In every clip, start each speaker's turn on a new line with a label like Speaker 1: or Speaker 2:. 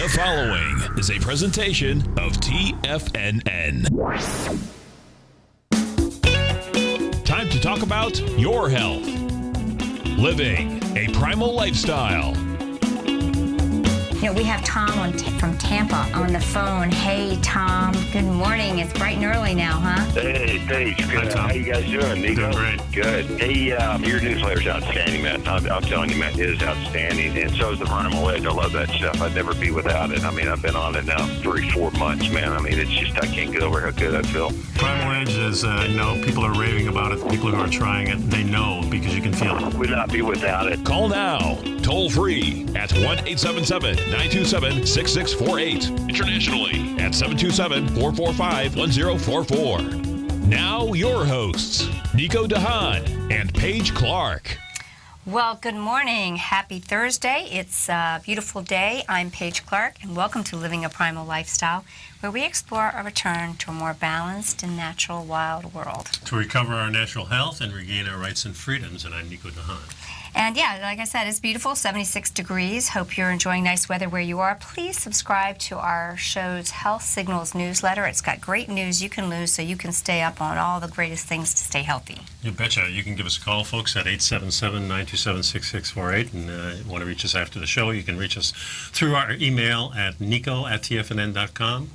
Speaker 1: The following is a presentation of TFNN. Time to talk about your health. Living a primal lifestyle.
Speaker 2: You know, we have Tom from Tampa on the phone. Hey, Tom. Good morning. It's bright and early now, huh?
Speaker 3: Hey, Paige. Good.
Speaker 4: Hi, Tom.
Speaker 3: How you guys doing, Nico?
Speaker 4: Doing great.
Speaker 3: Good. Hey, your newsletter's outstanding, man. I'm telling you, man, it is outstanding. And so is the Primal. I love that stuff. I'd never be without it. I mean, I've been on it now 3-4 months, man. I mean, it's just, I can't get over how good I feel.
Speaker 4: Primal Edge is, people are raving about it. People who are trying it, they know because you can feel it.
Speaker 3: Would not be without it.
Speaker 1: Call now, toll free at 1-877-927-6648. Internationally at 727-445-1044. Now your hosts, Nico DeHaan and Paige Clark.
Speaker 2: Well, good morning. Happy Thursday. It's a beautiful day. I'm Paige Clark, and welcome to Living a Primal Lifestyle, where we explore a return to a more balanced and natural wild world.
Speaker 4: To recover our natural health and regain our rights and freedoms, and I'm Nico DeHaan.
Speaker 2: And yeah, like I said, it's beautiful, 76 degrees. Hope you're enjoying nice weather where you are. Please subscribe to our show's Health Signals newsletter. It's got great news you can lose so you can stay up on all the greatest things to stay healthy.
Speaker 4: You betcha. You can give us a call, folks, at 877-927-6648. And want to reach us after the show, you can reach us through our email at nico@tfnn.com.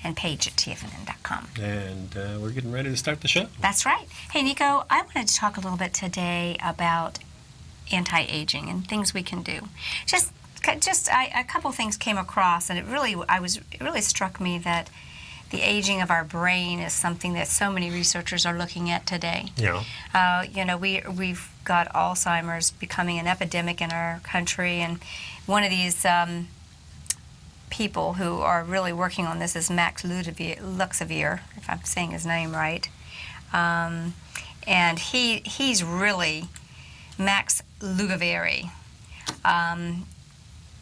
Speaker 2: And Paige at TFNN.com.
Speaker 4: And we're getting ready to start the show.
Speaker 2: That's right. Hey, Nico, I wanted to talk a little bit today about anti-aging and things we can do. A couple things came across, and it really struck me that the aging of our brain is something that so many researchers are looking at today.
Speaker 4: Yeah.
Speaker 2: We've got Alzheimer's becoming an epidemic in our country, and one of these people who are really working on this is Max Luxavere, if I'm saying his name right, and he's really Max Lugavere.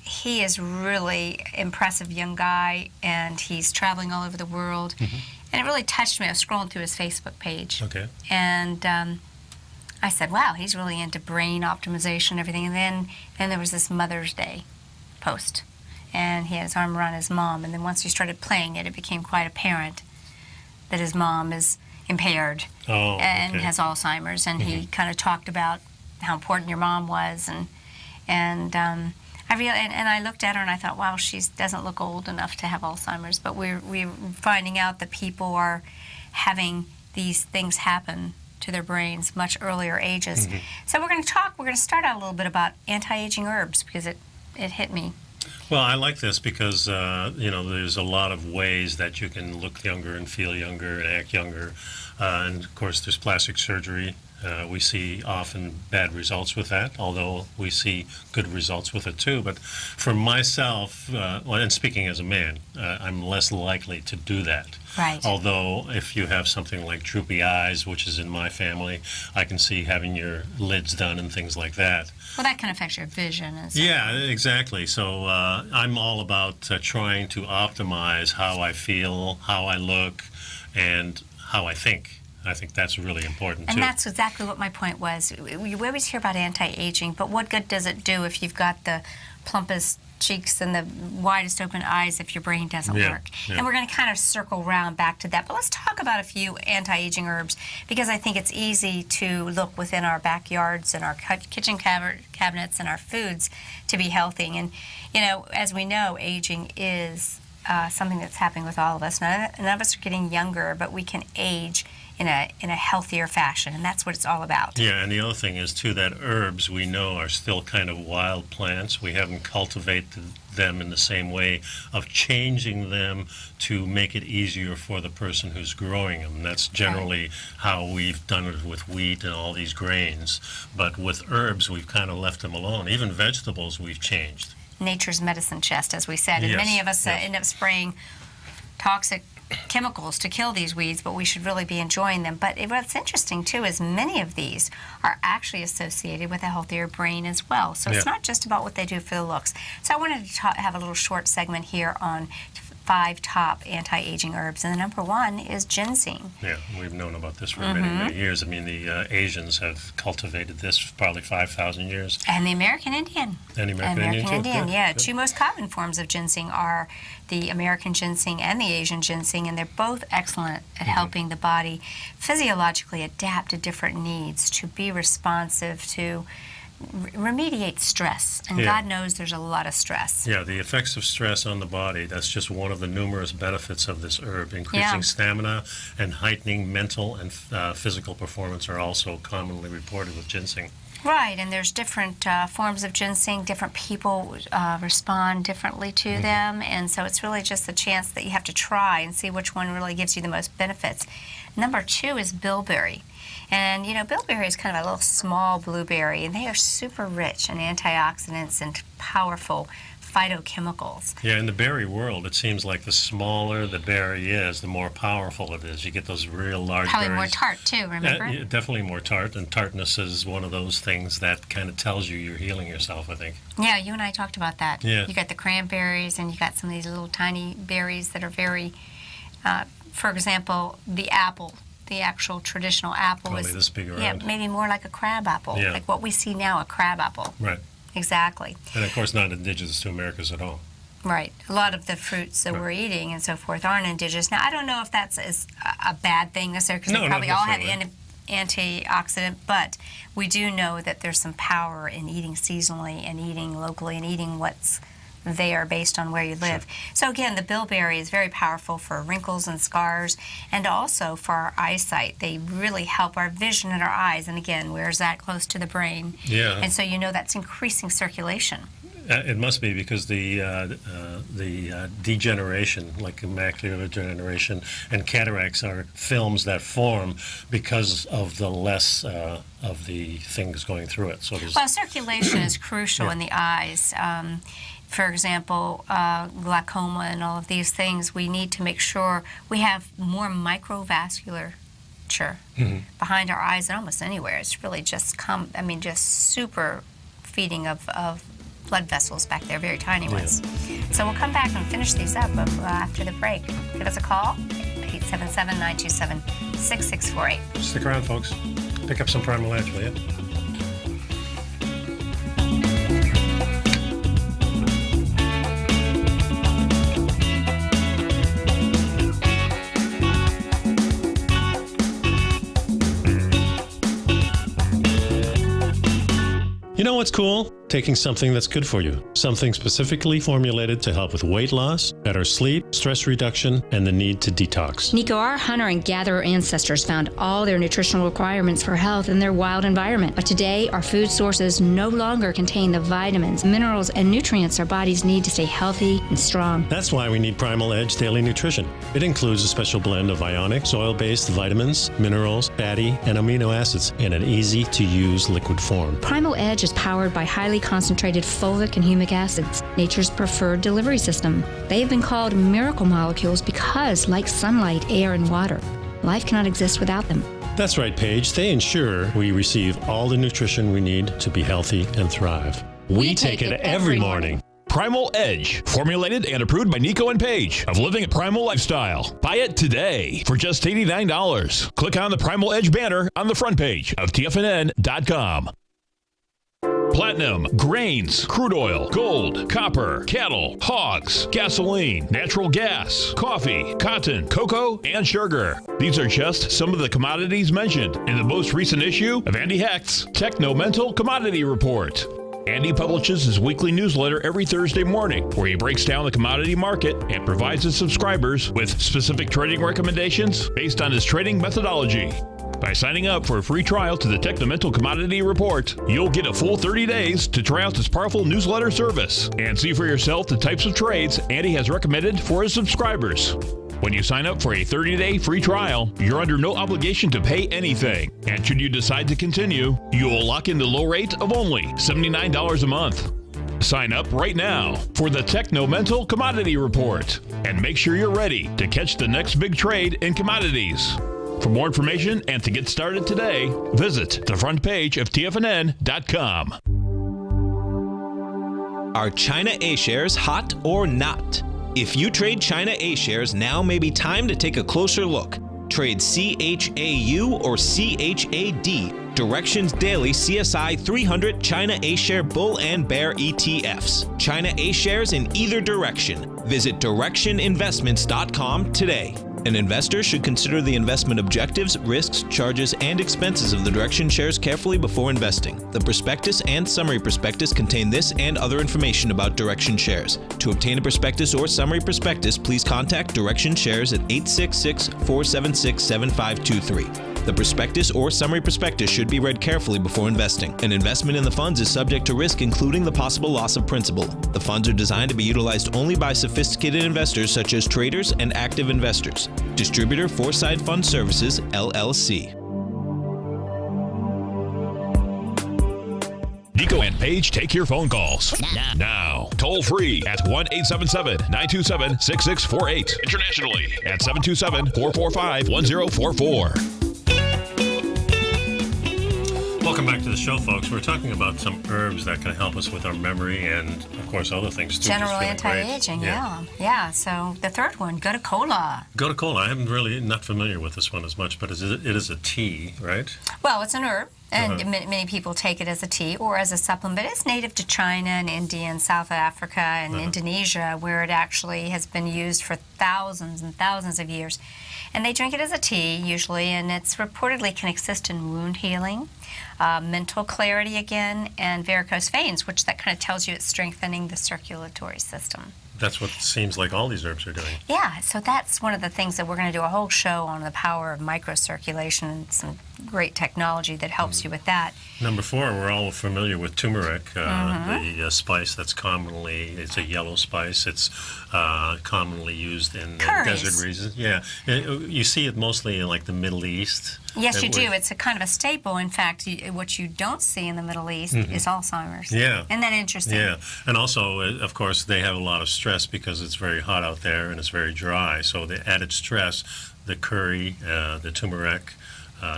Speaker 2: He is really impressive young guy, and he's traveling all over the world. Mm-hmm. And it really touched me. I was scrolling through his Facebook page.
Speaker 4: Okay.
Speaker 2: And I said, wow, he's really into brain optimization and everything. And then there was this Mother's Day post. And he had his arm around his mom. And then once we started playing it, it became quite apparent that his mom is impaired and has Alzheimer's. And he kind of talked about how important your mom was, and I looked at her and I thought, wow, she doesn't look old enough to have Alzheimer's. But we're finding out that people are having these things happen to their brains much earlier ages. Mm-hmm. So we're going to start out a little bit about anti-aging herbs, because it hit me.
Speaker 4: Well, I like this because, there's a lot of ways that you can look younger and feel younger and act younger. And, of course, there's plastic surgery. We see often bad results with that, although we see good results with it too. But for myself, and speaking as a man, I'm less likely to do that.
Speaker 2: Right.
Speaker 4: Although if you have something like droopy eyes, which is in my family, I can see having your lids done and things like that.
Speaker 2: Well, that can affect your vision.
Speaker 4: Yeah, exactly. So I'm all about trying to optimize how I feel, how I look, and how I think. I think that's really important, too.
Speaker 2: And that's exactly what my point was. We always hear about anti-aging, but what good does it do if you've got the plumpest cheeks and the widest open eyes if your brain doesn't work? Yeah. And we're going to kind of circle around back to that. But let's talk about a few anti-aging herbs, because I think it's easy to look within our backyards and our kitchen cabinets and our foods to be healthy. And, as we know, aging is something that's happening with all of us. None of us are getting younger, but we can age in a healthier fashion, and that's what it's all about.
Speaker 4: Yeah, and the other thing is, too, that herbs we know are still kind of wild plants. We haven't cultivated them in the same way of changing them to make it easier for the person who's growing them. That's generally how we've done it with wheat and all these grains. But with herbs, we've kind of left them alone. Even vegetables we've changed.
Speaker 2: Nature's medicine chest, as we said. And many of us end up spraying toxic chemicals to kill these weeds, but we should really be enjoying them. But what's interesting, too, is many of these are actually associated with a healthier brain as well. So it's not just about what they do for the looks. So I wanted to have a little short segment here on 5 top anti-aging herbs, and the number 1 is ginseng.
Speaker 4: Yeah, we've known about this for many, many years. I mean, the Asians have cultivated this for probably 5,000 years.
Speaker 2: And the American Indian.
Speaker 4: And the American Indian, too. Good,
Speaker 2: yeah.
Speaker 4: good.
Speaker 2: 2 most common forms of ginseng are the American ginseng and the Asian ginseng, and they're both excellent at helping the body physiologically adapt to different needs, to be responsive, to remediate stress. And God knows there's a lot of stress.
Speaker 4: Yeah, the effects of stress on the body, that's just one of the numerous benefits of this herb. Increasing stamina and heightening mental and physical performance are also commonly reported with ginseng.
Speaker 2: Right, and there's different forms of ginseng. Different people respond differently to them, and so it's really just a chance that you have to try and see which one really gives you the most benefits. Number 2 is bilberry. And, you know, bilberry is kind of a little small blueberry, and they are super rich in antioxidants and powerful phytochemicals.
Speaker 4: Yeah, in the berry world, it seems like the smaller the berry is, the more powerful it is. You get those real large
Speaker 2: Probably
Speaker 4: berries.
Speaker 2: more tart, too, remember?
Speaker 4: Yeah, definitely more tart, and tartness is one of those things that kind of tells you you're healing yourself, I think.
Speaker 2: Yeah, you and I talked about that.
Speaker 4: Yeah.
Speaker 2: You got the cranberries, and you got some of these little tiny berries that are very, for example, the apple. The actual traditional apple
Speaker 4: Probably
Speaker 2: is
Speaker 4: this big around.
Speaker 2: Yeah, maybe more like a crab apple, like what we see now, a crab apple.
Speaker 4: Right.
Speaker 2: Exactly.
Speaker 4: And of course, not indigenous to Americas at all.
Speaker 2: Right. A lot of the fruits that we're eating and so forth aren't indigenous. Now, I don't know if that's a bad thing necessarily, because they probably all have antioxidant, but we do know that there's some power in eating seasonally and eating locally and eating what's there based on where you live. So again, the bilberry is very powerful for wrinkles and scars, and also for our eyesight. They really help our vision in our eyes, and again, where's that? Close to the brain.
Speaker 4: Yeah.
Speaker 2: And so you know that's increasing circulation.
Speaker 4: It must be, because the degeneration, like macular degeneration and cataracts, are films that form because of the less of the things going through it. So
Speaker 2: well, circulation is crucial in the eyes. For example, glaucoma and all of these things, we need to make sure we have more microvasculature behind our eyes than almost anywhere. It's really just just super feeding of blood vessels back there, very tiny ones. So we'll come back and finish these up after the break. Give us a call, 877-927-6648.
Speaker 4: Stick around, folks. Pick up some Primal Edge, will you? You know what's cool? Taking something that's good for you. Something specifically formulated to help with weight loss, better sleep, stress reduction, and the need to detox.
Speaker 5: Nico, our hunter and gatherer ancestors found all their nutritional requirements for health in their wild environment. But today, our food sources no longer contain the vitamins, minerals, and nutrients our bodies need to stay healthy and strong.
Speaker 4: That's why we need Primal Edge Daily Nutrition. It includes a special blend of ionic, soil-based vitamins, minerals, fatty, and amino acids in an easy-to-use liquid form.
Speaker 5: Primal Edge is powered by highly concentrated fulvic and humic acids, nature's preferred delivery system. They have been called miracle molecules because, like sunlight, air, and water, life cannot exist without them.
Speaker 4: That's right, Paige. They ensure we receive all the nutrition we need to be healthy and thrive. We take it every morning.
Speaker 1: Primal Edge, formulated and approved by Nico and Paige of Living a Primal Lifestyle. Buy it today for just $89. Click on the Primal Edge banner on the front page of TFNN.com. Platinum, grains, crude oil, gold, copper, cattle, hogs, gasoline, natural gas, coffee, cotton, cocoa, and sugar. These are just some of the commodities mentioned in the most recent issue of Andy Hecht's Techno-Mental Commodity Report. Andy publishes his weekly newsletter every Thursday morning, where he breaks down the commodity market and provides his subscribers with specific trading recommendations based on his trading methodology. By signing up for a free trial to the Techno-Mental Commodity Report, you'll get a full 30 days to try out this powerful newsletter service and see for yourself the types of trades Andy has recommended for his subscribers. When you sign up for a 30-day free trial, you're under no obligation to pay anything. And should you decide to continue, you will lock in the low rate of only $79 a month. Sign up right now for the Techno-Mental Commodity Report and make sure you're ready to catch the next big trade in commodities. For more information and to get started today, visit the front page of TFNN.com.
Speaker 6: Are China A-shares hot or not? If you trade China A shares, now may be time to take a closer look. Trade CHAU or CHAD, Directions Daily CSI 300 China A Share Bull and Bear ETFs. China A shares in either direction. Visit directioninvestments.com today. An investor should consider the investment objectives, risks, charges, and expenses of the Direction shares carefully before investing. The prospectus and summary prospectus contain this and other information about Direction shares. To obtain a prospectus or summary prospectus, please contact Direction shares at 866-476-7523. The prospectus or summary prospectus should be read carefully before investing. An investment in the funds is subject to risk, including the possible loss of principal. The funds are designed to be utilized only by sophisticated investors such as traders and active investors. Distributor Foreside Fund Services, LLC.
Speaker 1: Nico and Paige take your phone calls now. Toll free at 1-877-927-6648. Internationally at 727-445-1044.
Speaker 4: Welcome back to the show, folks. We're talking about some herbs that can help us with our memory and, of course, other things too.
Speaker 2: General anti-aging, yeah. So the third one, gotu kola.
Speaker 4: Gotu kola. I'm really not familiar with this one as much, but it is a tea, right?
Speaker 2: Well, it's an herb, and many people take it as a tea or as a supplement. It's native to China and India and South Africa and Indonesia, where it actually has been used for thousands and thousands of years. And they drink it as a tea, usually, and it's reportedly can assist in wound healing, mental clarity again, and varicose veins, which that kind of tells you it's strengthening the circulatory system.
Speaker 4: That's what it seems like all these herbs are doing.
Speaker 2: Yeah, so that's one of the things that we're going to do a whole show on, the power of microcirculation and some great technology that helps you with that.
Speaker 4: Number 4, we're all familiar with turmeric, the spice that's it's a yellow spice. It's commonly used in desert regions. Yeah, you see it mostly in like the Middle East.
Speaker 2: Yes, you do. It's a kind of a staple. In fact, what you don't see in the Middle East is Alzheimer's.
Speaker 4: Yeah.
Speaker 2: Isn't that interesting?
Speaker 4: Yeah, and also, of course, they have a lot of stress because it's very hot out there and it's very dry. So the added stress, the curry, the turmeric,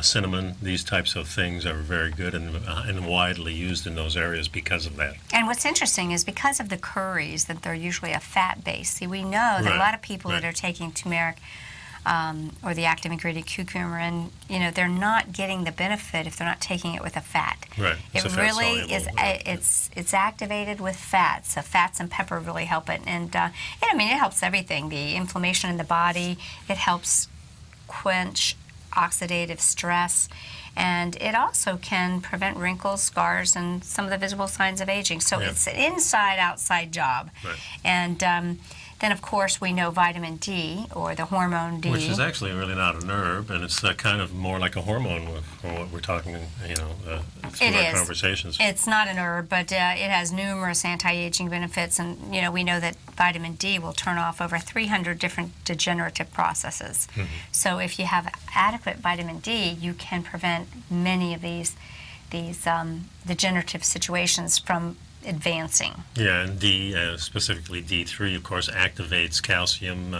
Speaker 4: cinnamon, these types of things are very good and widely used in those areas because of that.
Speaker 2: And what's interesting is because of the curries, that they're usually a fat base. See, we know that a lot of people that are taking turmeric or the active ingredient curcumin, they're not getting the benefit if they're not taking it with a fat.
Speaker 4: Right.
Speaker 2: It really is. It's activated with fats. So fats and pepper really help it, and it helps everything. The inflammation in the body. It helps quench oxidative stress, and it also can prevent wrinkles, scars, and some of the visible signs of aging. So it's an inside-outside job. Right. And then, of course, we know vitamin D, or the hormone D.
Speaker 4: Which is actually really not an herb, and it's kind of more like a hormone from what we're talking, through our conversations.
Speaker 2: It's not an herb, but it has numerous anti-aging benefits, and, we know that vitamin D will turn off over 300 different degenerative processes. So if you have adequate vitamin D, you can prevent many of these degenerative situations from advancing.
Speaker 4: Yeah, and D, specifically D3, of course, activates calcium,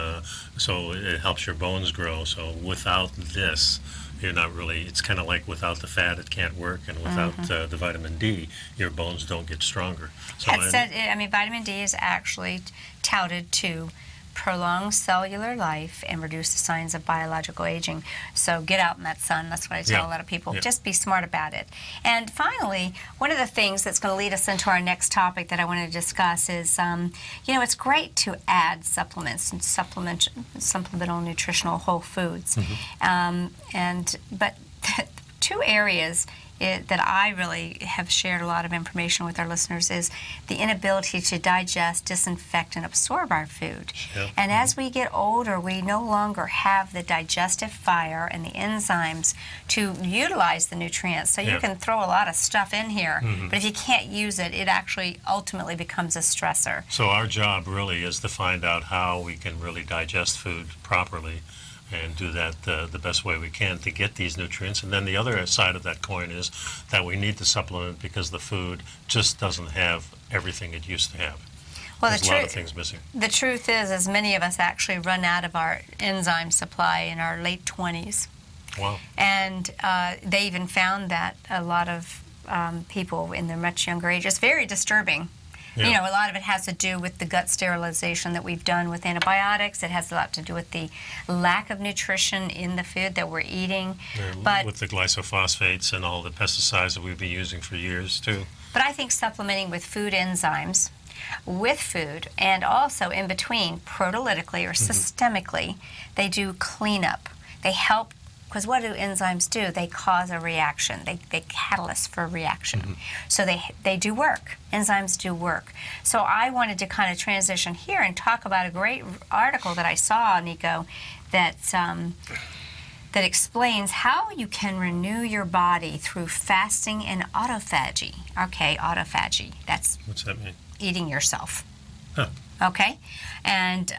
Speaker 4: so it helps your bones grow. So without this, you're not really, it's kind of like without the fat, it can't work, and without the vitamin D, your bones don't get stronger. So
Speaker 2: vitamin D is actually touted to prolong cellular life and reduce the signs of biological aging. So get out in that sun. That's what I tell a lot of people. Just be smart about it. And finally, one of the things that's going to lead us into our next topic that I want to discuss is, it's great to add supplements and supplemental nutritional whole foods. But two areas that I really have shared a lot of information with our listeners is the inability to digest, disinfect, and absorb our food. And as we get older, we no longer have the digestive fire and the enzymes to utilize the nutrients. So you can throw a lot of stuff in here, but if you can't use it, it actually ultimately becomes a stressor.
Speaker 4: So our job really is to find out how we can really digest food properly and do that the best way we can to get these nutrients. And then the other side of that coin is that we need to supplement because the food just doesn't have everything it used to have.
Speaker 2: Well,
Speaker 4: there's a lot of things missing.
Speaker 2: The truth is many of us actually run out of our enzyme supply in our late 20s.
Speaker 4: Wow.
Speaker 2: And they even found that a lot of people in their much younger age, it's very disturbing
Speaker 4: Yeah.
Speaker 2: You know, a lot of it has to do with the gut sterilization that we've done with antibiotics. It has a lot to do with the lack of nutrition in the food that we're eating. But
Speaker 4: with the glyphosate and all the pesticides that we've been using for years, too.
Speaker 2: But I think supplementing with food enzymes, with food, and also in between, protolytically or systemically, they do cleanup. They help, because what do enzymes do? They cause a reaction. They catalyst for a reaction. So they do work. Enzymes do work. So I wanted to kind of transition here and talk about a great article that I saw, Nico, that that explains how you can renew your body through fasting and autophagy. Okay, autophagy. That's
Speaker 4: What's that mean?
Speaker 2: eating yourself.
Speaker 4: Huh.
Speaker 2: Okay, and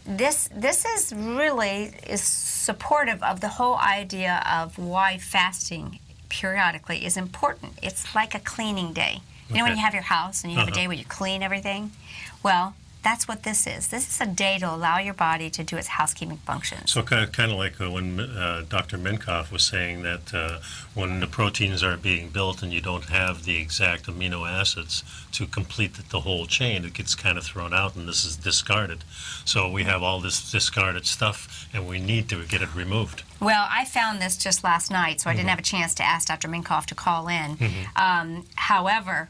Speaker 2: this is really supportive of the whole idea of why fasting periodically is important. It's like a cleaning day. You know when you have your house and you have a day where you clean everything? Well, that's what this is. This is a day to allow your body to do its housekeeping functions.
Speaker 4: So kind of like when Dr. Minkoff was saying that when the proteins are being built and you don't have the exact amino acids to complete the whole chain, it gets kind of thrown out and this is discarded. So we have all this discarded stuff and we need to get it removed.
Speaker 2: Well, I found this just last night, so I didn't have a chance to ask Dr. Minkoff to call in. However,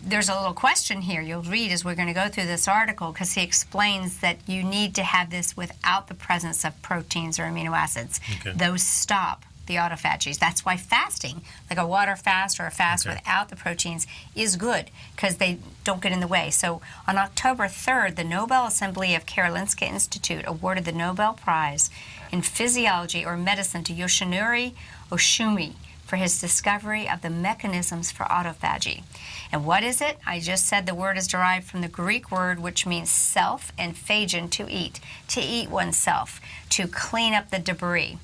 Speaker 2: there's a little question here you'll read as we're going to go through this article, because he explains that you need to have this without the presence of proteins or amino acids.
Speaker 4: Okay.
Speaker 2: Those stop the autophagies. That's why fasting, like a water fast or a fast without the proteins, is good, because they don't get in the way. So on October 3rd, the Nobel Assembly of Karolinska Institute awarded the Nobel Prize in Physiology or Medicine to Yoshinori Oshumi for his discovery of the mechanisms for autophagy. And what is it? I just said the word is derived from the Greek word which means self and phagein, to eat oneself, to clean up the debris.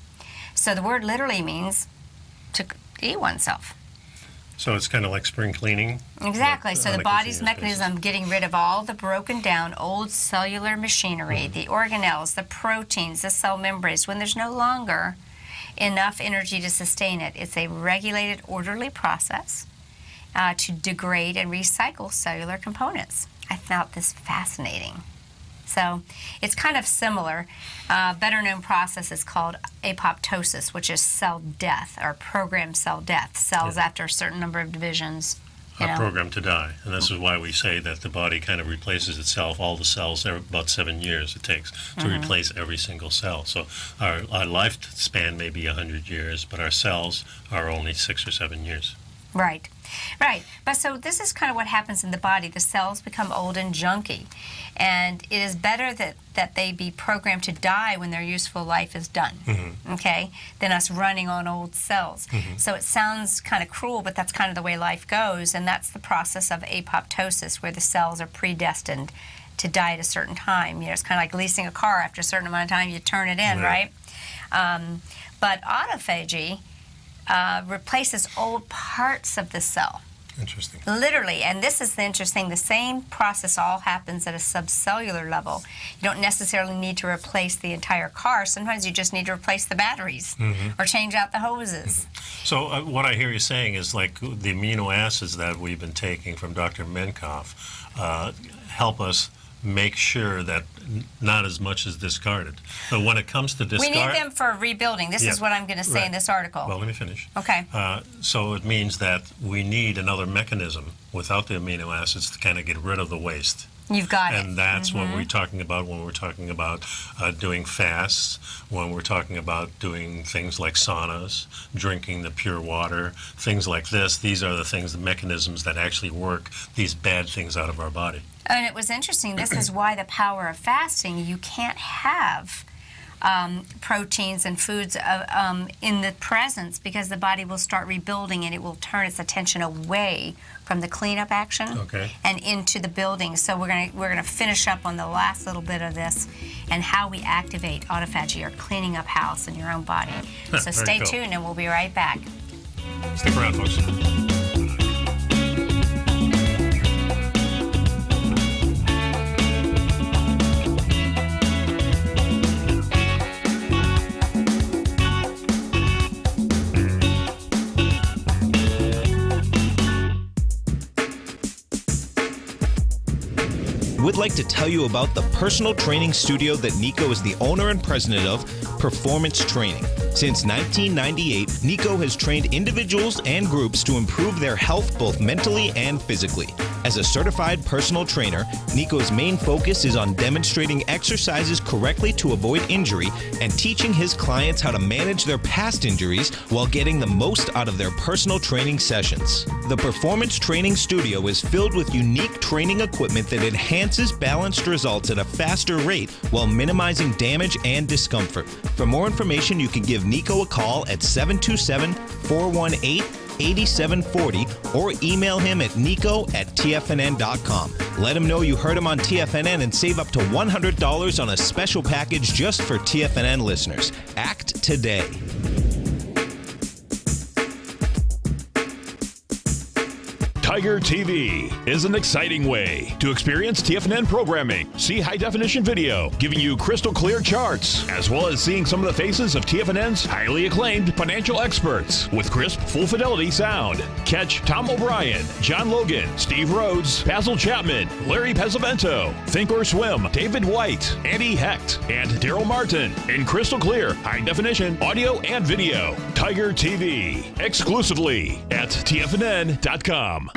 Speaker 2: So the word literally means to eat oneself.
Speaker 4: So it's kind of like spring cleaning?
Speaker 2: Exactly.
Speaker 4: Like,
Speaker 2: So the body's mechanism getting rid of all the broken down old cellular machinery, the organelles, the proteins, the cell membranes, when there's no longer enough energy to sustain it. It's a regulated, orderly process to degrade and recycle cellular components. I found this fascinating. So it's kind of similar. Better known process is called apoptosis, which is cell death or programmed cell death. Cells after a certain number of divisions
Speaker 4: Are programmed to die. And this is why we say that the body kind of replaces itself, all the cells, about 7 years it takes to replace every single cell. So our lifespan may be 100 years, but our cells are only 6 or 7 years.
Speaker 2: Right. But so this is kind of what happens in the body. The cells become old and junky. And it is better that they be programmed to die when their useful life is done, okay, than us running on old cells. So it sounds kind of cruel, but that's kind of the way life goes. And that's the process of apoptosis, where the cells are predestined to die at a certain time. You know, it's kind of like leasing a car. After a certain amount of time, you turn it in, right? But autophagy replaces old parts of the cell.
Speaker 4: Interesting.
Speaker 2: Literally, and this is interesting, the same process all happens at a subcellular level. You don't necessarily need to replace the entire car. Sometimes you just need to replace the batteries or change out the hoses.
Speaker 4: So what I hear you saying is like the amino acids that we've been taking from Dr. Minkoff help us make sure that not as much is discarded. But when it comes to discard...
Speaker 2: We need them for rebuilding. This is what I'm going to say in this article.
Speaker 4: Well, let me finish.
Speaker 2: Okay.
Speaker 4: So it means that we need another mechanism without the amino acids to kind of get rid of the waste.
Speaker 2: You've got it.
Speaker 4: And that's what we're talking about when we're talking about doing fasts, when we're talking about doing things like saunas, drinking the pure water, things like this. These are the things, the mechanisms that actually work these bad things out of our body.
Speaker 2: And it was interesting. This is why the power of fasting. You can't have proteins and foods in the presence, because the body will start rebuilding and it will turn its attention away from the cleanup action and into the building. So we're gonna finish up on the last little bit of this and how we activate autophagy, or cleaning up house in your own body. So stay tuned and we'll be right back.
Speaker 4: Stick around, folks.
Speaker 6: we'd like to tell you about the personal training studio that Nico is the owner and president of, Performance Training. Since 1998, Nico has trained individuals and groups to improve their health both mentally and physically. As a certified personal trainer, Nico's main focus is on demonstrating exercises correctly to avoid injury and teaching his clients how to manage their past injuries while getting the most out of their personal training sessions. The Performance Training Studio is filled with unique training equipment that enhances balanced results at a faster rate while minimizing damage and discomfort. For more information, you can give Nico a call at 727-418-8740 or email him at nico@tfnn.com. Let him know you heard him on TFNN and save up to $100 on a special package just for TFNN listeners. Act today.
Speaker 1: Tiger TV is an exciting way to experience TFNN programming. See high-definition video, giving you crystal clear charts, as well as seeing some of the faces of TFNN's highly acclaimed financial experts with crisp, full-fidelity sound. Catch Tom O'Brien, John Logan, Steve Rhodes, Basil Chapman, Larry Pesavento, Think or Swim, David White, Andy Hecht, and Daryl Martin in crystal clear, high-definition audio and video. Tiger TV, exclusively at TFNN.com.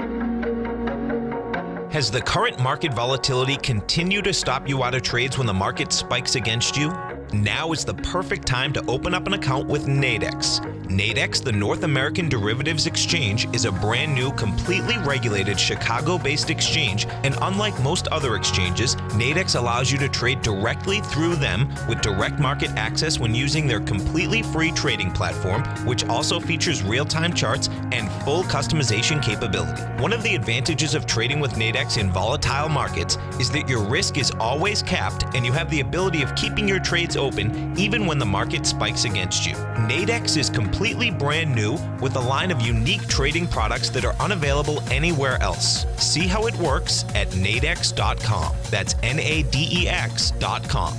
Speaker 6: Has the current market volatility continued to stop you out of trades when the market spikes against you? Now is the perfect time to open up an account with Nadex. Nadex, the North American Derivatives Exchange, is a brand new, completely regulated Chicago-based exchange, and unlike most other exchanges, Nadex allows you to trade directly through them with direct market access when using their completely free trading platform, which also features real-time charts and full customization capability. One of the advantages of trading with Nadex in volatile markets is that your risk is always capped and you have the ability of keeping your trades open even when the market spikes against you. Nadex is completely brand new with a line of unique trading products that are unavailable anywhere else. See how it works at nadex.com. That's NADEX.com.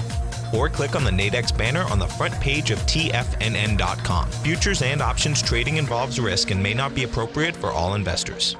Speaker 6: Or click on the Nadex banner on the front page of TFNN.com. Futures and options trading involves risk and may not be appropriate for all investors.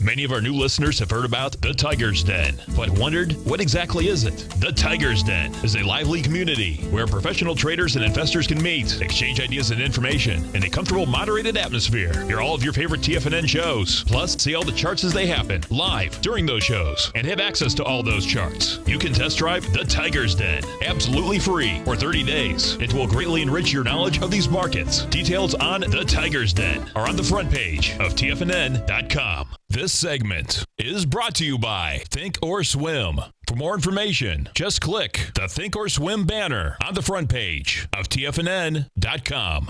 Speaker 1: Many of our new listeners have heard about the Tiger's Den, but wondered, what exactly is it? The Tiger's Den is a lively community where professional traders and investors can meet, exchange ideas and information in a comfortable, moderated atmosphere. Hear all of your favorite TFNN shows, plus see all the charts as they happen live during those shows and have access to all those charts. You can test drive the Tiger's Den absolutely free for 30 days. It will greatly enrich your knowledge of these markets. Details on the Tiger's Den are on the front page of TFNN.com. This segment is brought to you by Think or Swim. For more information, just click the Think or Swim banner on the front page of TFNN.com.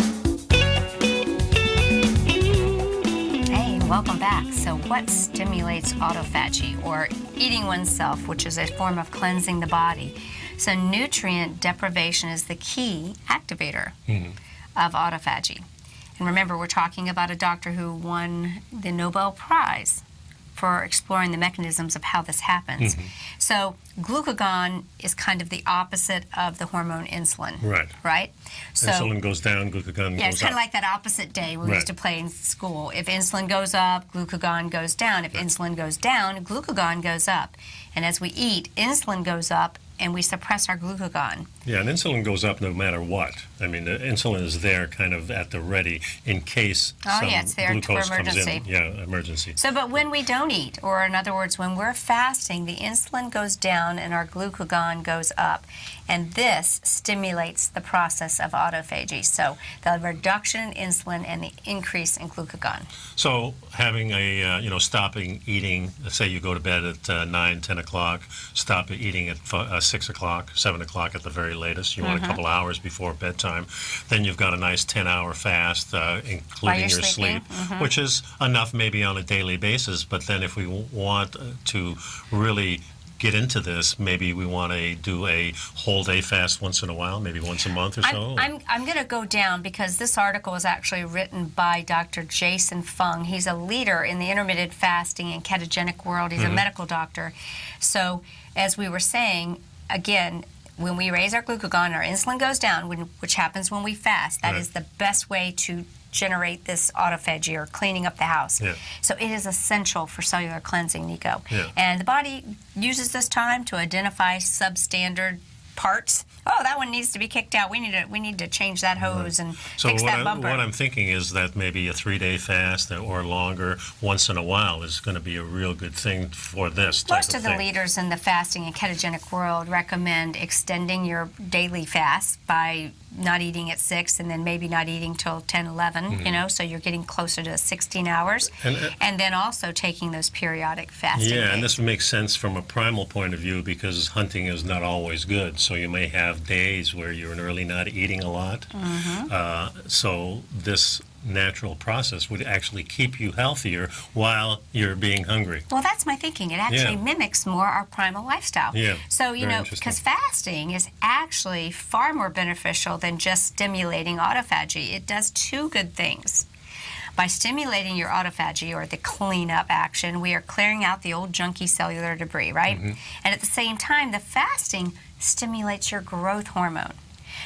Speaker 2: Hey, welcome back. So what stimulates autophagy, or eating oneself, which is a form of cleansing the body? So nutrient deprivation is the key activator of autophagy. And remember, we're talking about a doctor who won the Nobel Prize for exploring the mechanisms of how this happens. So glucagon is kind of the opposite of the hormone insulin. Right? So
Speaker 4: insulin goes down, glucagon goes up.
Speaker 2: Yeah, it's kind of like that opposite day we used to play in school. If insulin goes up, glucagon goes down. If insulin goes down, glucagon goes up. And as we eat, insulin goes up and we suppress our glucagon.
Speaker 4: Yeah, and insulin goes up no matter what. I mean, the insulin is there kind of at the ready in case
Speaker 2: it's there
Speaker 4: glucose
Speaker 2: for emergency.
Speaker 4: comes in. Yeah, emergency.
Speaker 2: So, but when we don't eat, or in other words, when we're fasting, the insulin goes down and our glucagon goes up. And this stimulates the process of autophagy. So the reduction in insulin and the increase in glucagon.
Speaker 4: So having a, stopping eating, let's say you go to bed at 9, 10 o'clock, stop eating at 6 o'clock, 7 o'clock at the very latest. You want a couple hours before bedtime. Then you've got a nice 10-hour fast, including your sleep, which is enough maybe on a daily basis. But then if we want to really get into this, maybe we want to do a whole day fast once in a while, maybe once a month or so.
Speaker 2: I'm going to go down because this article is actually written by Dr. Jason Fung. He's a leader in the intermittent fasting and ketogenic world. He's a medical doctor. So as we were saying, again, when we raise our glucagon, our insulin goes down, which happens when we fast. That is the best way to generate this autophagy or cleaning up the house.
Speaker 4: Yeah.
Speaker 2: So it is essential for cellular cleansing, Nico.
Speaker 4: Yeah.
Speaker 2: And the body uses this time to identify substandard parts. Oh, that one needs to be kicked out. We need to change that hose and fix that bumper.
Speaker 4: What I'm thinking is that maybe a 3-day fast or longer once in a while is going to be a real good thing for this type
Speaker 2: Most of the leaders in the fasting and ketogenic world recommend extending your daily fast by not eating at 6 and then maybe not eating till 10, 11, you know, so you're getting closer to 16 hours. And then also taking those periodic fasting days.
Speaker 4: And this makes sense from a primal point of view because hunting is not always good. So you may have days where you're really not eating a lot. So this natural process would actually keep you healthier while you're being hungry.
Speaker 2: Well, that's my thinking. It actually mimics more our primal lifestyle.
Speaker 4: Yeah.
Speaker 2: So, you know, because fasting is actually far more beneficial than just stimulating autophagy. It does two good things. By stimulating your autophagy, or the cleanup action, we are clearing out the old junky cellular debris, right? And at the same time, the fasting stimulates your growth hormone,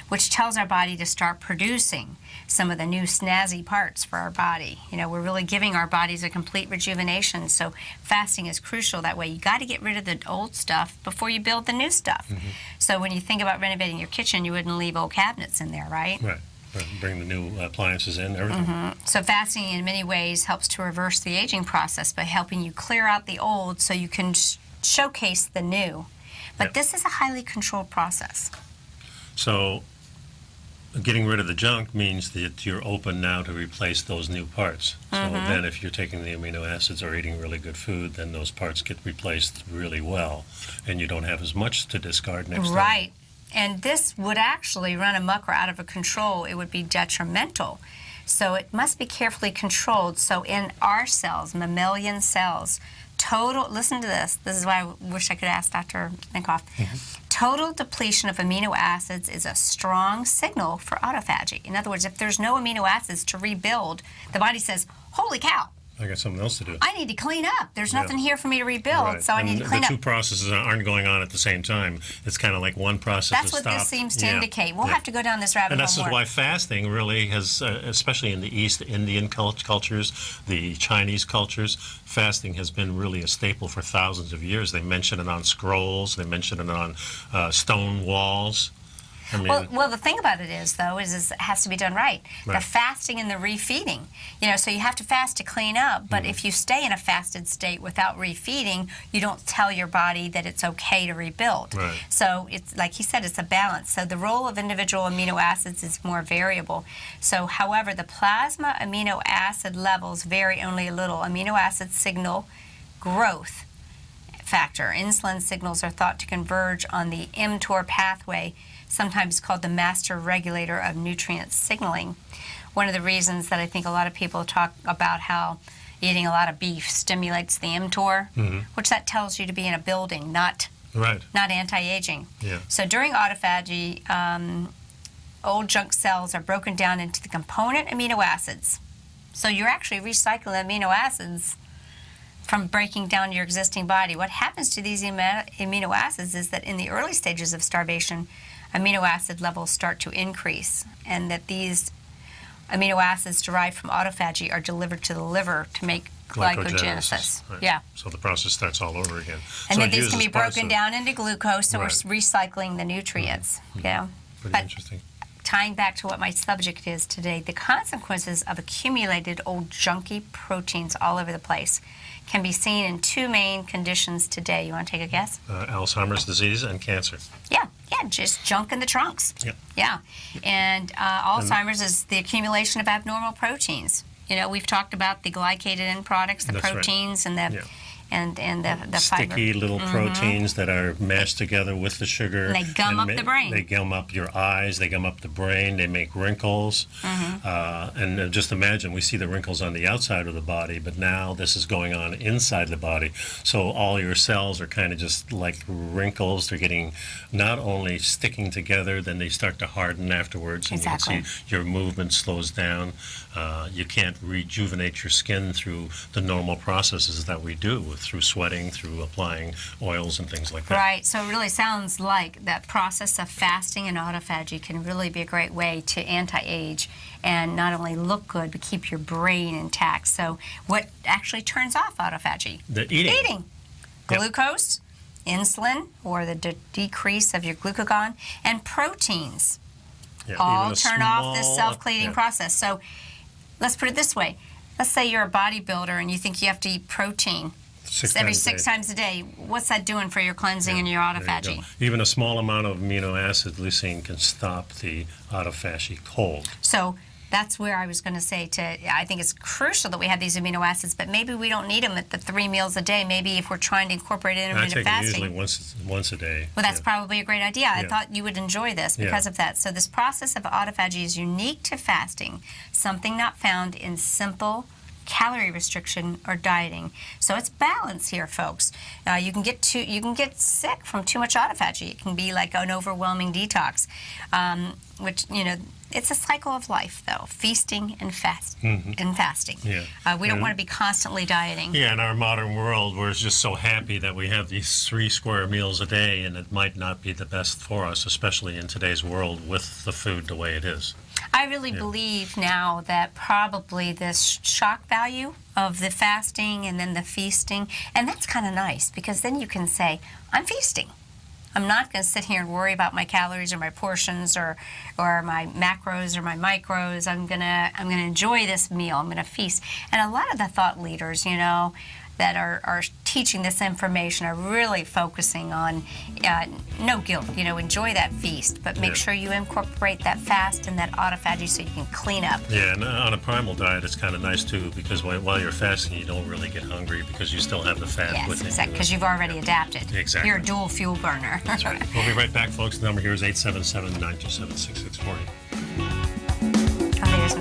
Speaker 2: which tells our body to start producing some of the new snazzy parts for our body. You know, we're really giving our bodies a complete rejuvenation, so fasting is crucial that way. You got to get rid of the old stuff before you build the new stuff. So when you think about renovating your kitchen, you wouldn't leave old cabinets in there, right?
Speaker 4: Right. Bring the new appliances in, everything.
Speaker 2: So fasting in many ways helps to reverse the aging process by helping you clear out the old so you can showcase the new. But this is a highly controlled process.
Speaker 4: So getting rid of the junk means that you're open now to replace those new parts. So then if you're taking the amino acids or eating really good food, then those parts get replaced really well, and you don't have as much to discard next time.
Speaker 2: Right. And this would actually run amok or out of control. It would be detrimental. So it must be carefully controlled. So in our cells, mammalian cells, listen to this. This is why I wish I could ask Dr. Minkoff. Total depletion of amino acids is a strong signal for autophagy. In other words, if there's no amino acids to rebuild, the body says, holy cow,
Speaker 4: I got something else to do.
Speaker 2: I need to clean up. There's nothing here for me to rebuild, so I need to clean up.
Speaker 4: The two processes aren't going on at the same time. It's kind of like one process
Speaker 2: That's
Speaker 4: is
Speaker 2: what
Speaker 4: stopped.
Speaker 2: this seems to indicate. We'll have to go down this rabbit hole.
Speaker 4: And this is why fasting really has, especially in the East, the Indian cultures, the Chinese cultures, fasting has been really a staple for thousands of years. They mention it on scrolls. They mention it on stone walls. I mean,
Speaker 2: well, the thing about it is, though, is it has to be done right. The fasting and the refeeding. You know, so you have to fast to clean up, but if you stay in a fasted state without refeeding, you don't tell your body that it's okay to rebuild.
Speaker 4: Right.
Speaker 2: So it's like he said, it's a balance. So the role of individual amino acids is more variable. So, however, the plasma amino acid levels vary only a little. Amino acids signal growth factor. Insulin signals are thought to converge on the mTOR pathway, sometimes called the master regulator of nutrient signaling. One of the reasons that I think a lot of people talk about how eating a lot of beef stimulates the mTOR, which that tells you to be in a building, not anti-aging.
Speaker 4: Yeah.
Speaker 2: So during autophagy, old junk cells are broken down into the component amino acids. So you're actually recycling amino acids from breaking down your existing body. What happens to these amino acids is that in the early stages of starvation, amino acid levels start to increase, and that these amino acids derived from autophagy are delivered to the liver to make glycogenesis.
Speaker 4: Right.
Speaker 2: Yeah.
Speaker 4: So the process starts all over again.
Speaker 2: And
Speaker 4: so
Speaker 2: then these can be broken down into glucose, so we're recycling the nutrients. Yeah.
Speaker 4: Pretty interesting.
Speaker 2: Tying back to what my subject is today, the consequences of accumulated old junky proteins all over the place can be seen in two main conditions today. You want to take a guess?
Speaker 4: Alzheimer's disease and cancer.
Speaker 2: Yeah, just junk in the trunks.
Speaker 4: Yeah.
Speaker 2: Yeah, and Alzheimer's is the accumulation of abnormal proteins. You know, we've talked about the glycated end products, the proteins, and the and the
Speaker 4: sticky
Speaker 2: fiber.
Speaker 4: little proteins that are mashed together with the sugar.
Speaker 2: And they gum up the brain.
Speaker 4: They gum up your eyes. They gum up the brain. They make wrinkles. And just imagine, we see the wrinkles on the outside of the body, but now this is going on inside the body. So all your cells are kind of just like wrinkles. They're getting not only sticking together, then they start to harden afterwards. And
Speaker 2: Exactly.
Speaker 4: you can see your movement slows down. You can't rejuvenate your skin through the normal processes that we do through sweating, through applying oils and things like that.
Speaker 2: Right. So it really sounds like that process of fasting and autophagy can really be a great way to anti-age and not only look good, but keep your brain intact. So what actually turns off autophagy?
Speaker 4: The eating. Yep.
Speaker 2: Glucose, insulin, or the decrease of your glucagon, and proteins.
Speaker 4: Yeah,
Speaker 2: all turn off this self-cleaning
Speaker 4: yeah.
Speaker 2: process. So let's put it this way. Let's say you're a bodybuilder and you think you have to eat protein every 6 times a day. What's that doing for your cleansing and your autophagy?
Speaker 4: Even a small amount of amino acid leucine can stop the autophagy cold.
Speaker 2: So that's where I was going to say I think it's crucial that we have these amino acids, but maybe we don't need them at the 3 meals a day. Maybe if we're trying to incorporate intermittent fasting.
Speaker 4: I take it usually once a day.
Speaker 2: Well, that's probably a great idea. I thought you would enjoy this because of that. So this process of autophagy is unique to fasting, something not found in simple calorie restriction or dieting. So it's balance here, folks. You can get sick from too much autophagy. It can be like an overwhelming detox, which, it's a cycle of life, though, feasting and fasting.
Speaker 4: Yeah.
Speaker 2: We don't want to be constantly dieting.
Speaker 4: Yeah, in our modern world, we're just so happy that we have these 3 square meals a day, and it might not be the best for us, especially in today's world with the food the way it is.
Speaker 2: I really believe now that probably this shock value of the fasting and then the feasting, and that's kind of nice because then you can say, I'm feasting. I'm not going to sit here and worry about my calories or my portions or my macros or my micros. I'm gonna enjoy this meal. I'm going to feast. And a lot of the thought leaders, that are teaching this information are really focusing on no guilt. Enjoy that feast, but make sure you incorporate that fast and that autophagy so you can clean up.
Speaker 4: Yeah, and on a primal diet, it's kind of nice too because while you're fasting, you don't really get hungry because you still have the fat within you.
Speaker 2: Yes, exactly, because you've already adapted.
Speaker 4: Exactly.
Speaker 2: You're a dual fuel burner.
Speaker 4: That's right. We'll be right back, folks. The number here is 877-927-6640.
Speaker 2: Oh, there's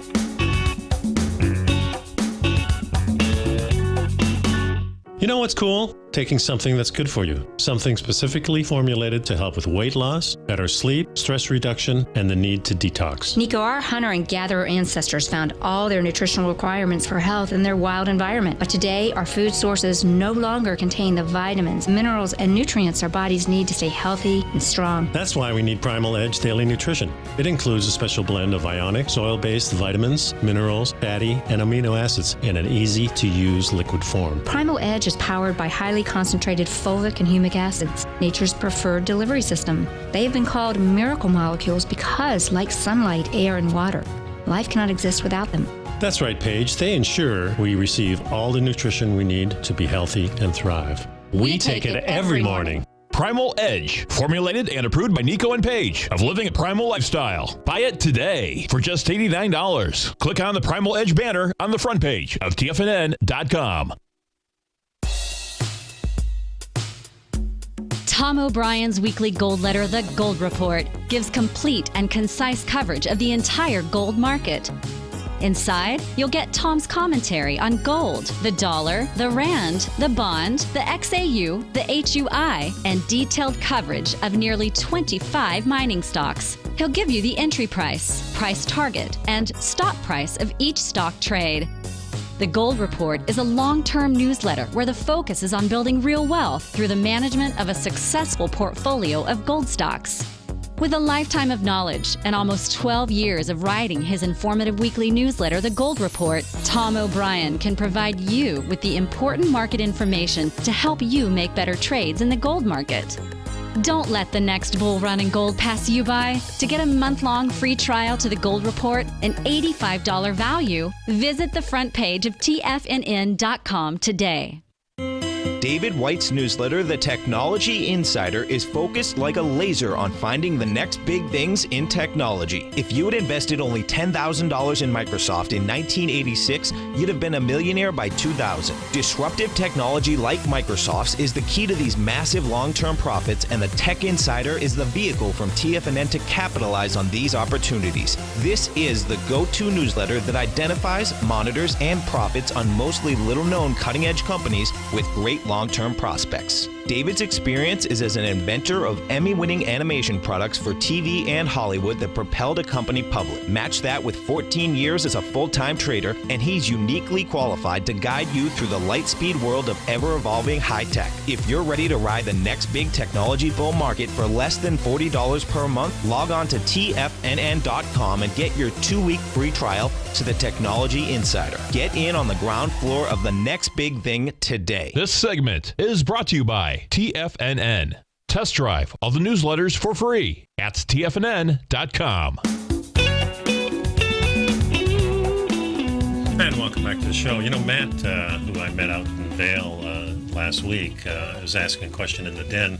Speaker 4: You know what's cool? Taking something that's good for you. Something specifically formulated to help with weight loss, better sleep, stress reduction, and the need to detox.
Speaker 5: Nico, our hunter and gatherer ancestors found all their nutritional requirements for health in their wild environment. But today, our food sources no longer contain the vitamins, minerals, and nutrients our bodies need to stay healthy and strong.
Speaker 4: That's why we need Primal Edge Daily Nutrition. It includes a special blend of ionic, soil-based vitamins, minerals, fatty, and amino acids in an easy-to-use liquid form.
Speaker 5: Primal Edge is powered by highly concentrated fulvic and humic acids, nature's preferred delivery system. They have been called miracle molecules because, like sunlight, air, and water, life cannot exist without them.
Speaker 4: That's right, Paige. They ensure we receive all the nutrition we need to be healthy and thrive. We take it every morning.
Speaker 1: Primal Edge, formulated and approved by Nico and Paige of Living a Primal Lifestyle. Buy it today for just $89. Click on the Primal Edge banner on the front page of TFNN.com.
Speaker 7: Tom O'Brien's weekly gold letter, The Gold Report, gives complete and concise coverage of the entire gold market. Inside, you'll get Tom's commentary on gold, the dollar, the rand, the bond, the XAU, the HUI, and detailed coverage of nearly 25 mining stocks. He'll give you the entry price, price target, and stop price of each stock trade. The Gold Report is a long-term newsletter where the focus is on building real wealth through the management of a successful portfolio of gold stocks. With a lifetime of knowledge and almost 12 years of writing his informative weekly newsletter, The Gold Report, Tom O'Brien can provide you with the important market information to help you make better trades in the gold market. Don't let the next bull run in gold pass you by. To get a month-long free trial to The Gold Report, an $85 value, visit the front page of TFNN.com today.
Speaker 6: David White's newsletter, The Technology Insider, is focused like a laser on finding the next big things in technology. If you had invested only $10,000 in Microsoft in 1986, you'd have been a millionaire by 2000. Disruptive technology like Microsoft's is the key to these massive long-term profits, and the Tech Insider is the vehicle from TFNN to capitalize on these opportunities. This is the go-to newsletter that identifies, monitors, and profits on mostly little-known cutting-edge companies with great long long-term prospects. David's experience is as an inventor of Emmy-winning animation products for TV and Hollywood that propelled a company public. Match that with 14 years as a full-time trader, and he's uniquely qualified to guide you through the light-speed world of ever-evolving high-tech. If you're ready to ride the next big technology bull market for less than $40 per month, log on to TFNN.com and get your 2-week free trial to the Technology Insider. Get in on the ground floor of the next big thing today.
Speaker 1: This segment is brought to you by TFNN. Test drive all the newsletters for free at TFNN.com.
Speaker 4: And welcome back to the show. You know, Matt, who I met out in Vail last week, was asking a question in the den.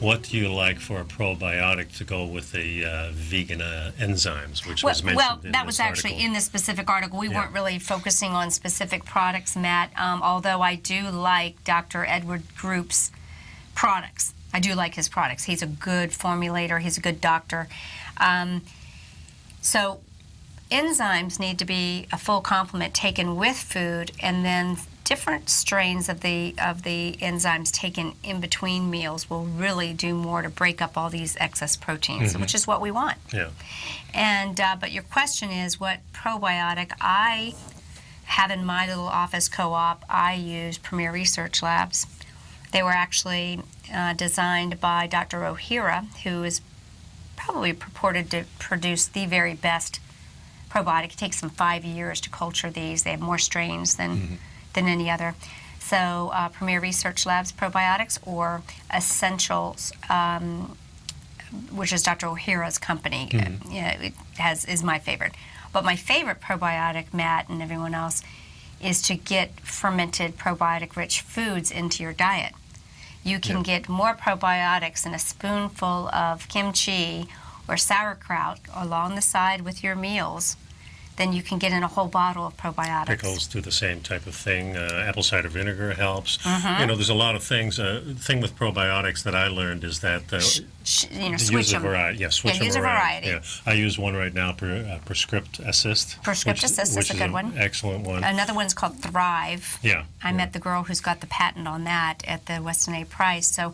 Speaker 4: What do you like for a probiotic to go with the vegan enzymes, which was mentioned in
Speaker 2: that
Speaker 4: this
Speaker 2: was actually
Speaker 4: article.
Speaker 2: in this specific article. We weren't really focusing on specific products, Matt, although I do like Dr. Edward Group's products. I do like his products. He's a good formulator. He's a good doctor. So enzymes need to be a full complement taken with food, and then different strains of the enzymes taken in between meals will really do more to break up all these excess proteins, which is what we want.
Speaker 4: Yeah.
Speaker 2: And but your question is, what probiotic I have in my little office co-op? I use Premier Research Labs. They were actually designed by Dr. O'Hara, who is probably purported to produce the very best probiotic. It takes them 5 years to culture these. They have more strains than any other. So Premier Research Labs probiotics, or Essentials, which is Dr. O'Hara's company, is my favorite. But my favorite probiotic, Matt and everyone else, is to get fermented probiotic-rich foods into your diet. You can get more probiotics in a spoonful of kimchi or sauerkraut along the side with your meals than you can get in a whole bottle of probiotics.
Speaker 4: Pickles do the same type of thing. Apple cider vinegar helps. You know, there's a lot of things. Thing with probiotics that I learned is that
Speaker 2: switch them.
Speaker 4: Variety. Yeah, switch
Speaker 2: use a variety.
Speaker 4: Yeah, I use one right now, Prescript Assist.
Speaker 2: Prescript Assist is a good one.
Speaker 4: Excellent one.
Speaker 2: Another one's called Thrive.
Speaker 4: Yeah.
Speaker 2: I met the girl who's got the patent on that at the Weston A. Price. So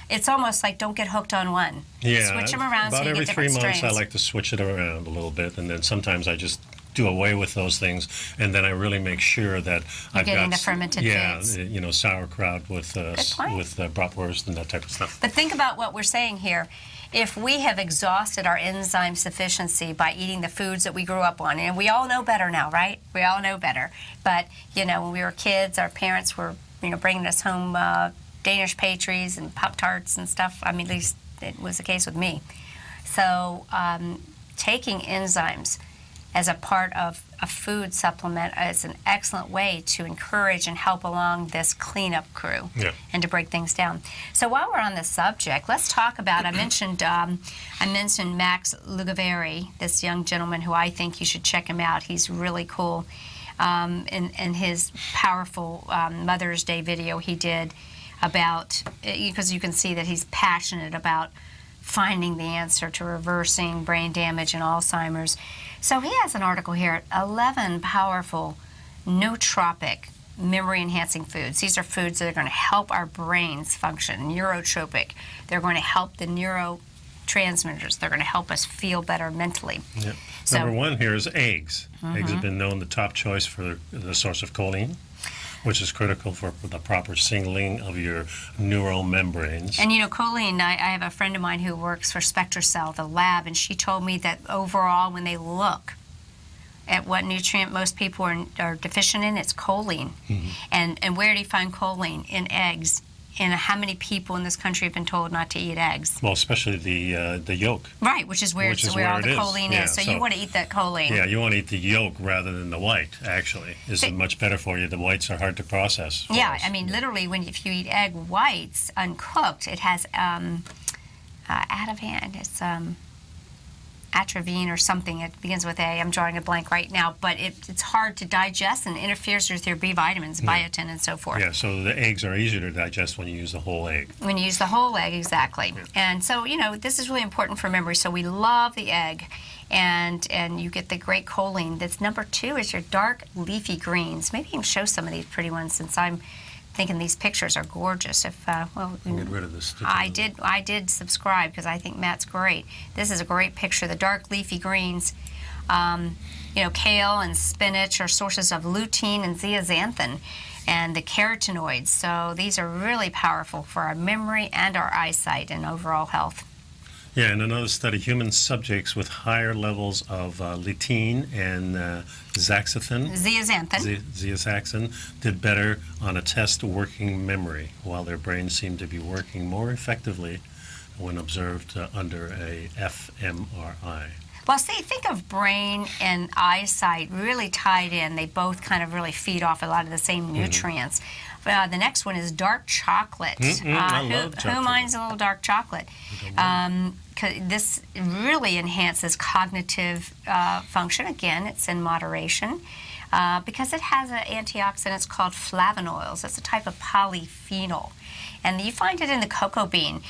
Speaker 2: it's almost like don't get hooked on one.
Speaker 4: Yeah.
Speaker 2: Switch them around
Speaker 4: About
Speaker 2: so you
Speaker 4: every
Speaker 2: get
Speaker 4: 3
Speaker 2: different
Speaker 4: months,
Speaker 2: strains.
Speaker 4: I like to switch it around a little bit, and then sometimes I just do away with those things, and then I really make sure that I've
Speaker 2: getting
Speaker 4: got
Speaker 2: the fermented foods.
Speaker 4: you know, sauerkraut with bratwurst and that type of stuff.
Speaker 2: But think about what we're saying here. If we have exhausted our enzyme sufficiency by eating the foods that we grew up on, and we all know better now, right? We all know better. But, you know, when we were kids, our parents were, bringing us home Danish pastries and Pop-Tarts and stuff. I mean, at least it was the case with me. So taking enzymes as a part of a food supplement is an excellent way to encourage and help along this cleanup crew and to break things down. So while we're on this subject, let's talk about, I mentioned Max Lugavere, this young gentleman who I think you should check him out. He's really cool. In his powerful Mother's Day video he did about, because you can see that he's passionate about finding the answer to reversing brain damage and Alzheimer's. So he has an article here, 11 powerful nootropic memory-enhancing foods. These are foods that are going to help our brains function, neurotropic. They're going to help the neurotransmitters. They're going to help us feel better mentally.
Speaker 4: Yep.
Speaker 2: So,
Speaker 4: Number one here is eggs. Eggs have been known the top choice for the source of choline, which is critical for the proper signaling of your neural membranes.
Speaker 2: And choline, I have a friend of mine who works for SpectraCell, the lab, and she told me that overall when they look at what nutrient most people are deficient in, it's choline. And where do you find choline? In eggs. And how many people in this country have been told not to eat eggs?
Speaker 4: Well, especially the yolk.
Speaker 2: Right, which is where all the choline is. So you want to eat that choline.
Speaker 4: Yeah, you want to eat the yolk rather than the white, actually. It's much better for you. The whites are hard to process.
Speaker 2: Yeah, I mean, literally, if you eat egg whites uncooked, it has it's atropine or something. It begins with A. I'm drawing a blank right now, but it's hard to digest and interferes with your B vitamins, biotin, and so forth.
Speaker 4: Yeah, so the eggs are easier to digest when you use the whole egg.
Speaker 2: When you use the whole egg, exactly. Yeah. And so, this is really important for memory. So we love the egg, and you get the great choline. That's number 2 is your dark leafy greens. Maybe you can show some of these pretty ones since I'm thinking these pictures are gorgeous. If
Speaker 4: Get rid of this.
Speaker 2: I did subscribe because I think Matt's great. This is a great picture. The dark leafy greens, kale and spinach are sources of lutein and zeaxanthin, and the carotenoids. So these are really powerful for our memory and our eyesight and overall health.
Speaker 4: Yeah, in another study, human subjects with higher levels of lutein and zeaxanthin did better on a test of working memory, while their brains seemed to be working more effectively when observed under a fMRI.
Speaker 2: Well, see, think of brain and eyesight really tied in. They both kind of really feed off a lot of the same nutrients. The next one is dark chocolate.
Speaker 4: I love chocolate.
Speaker 2: Who minds a little dark chocolate? This really enhances cognitive function. Again, it's in moderation. Because it has antioxidants called flavonoids. It's a type of polyphenol. And you find it in the cocoa bean.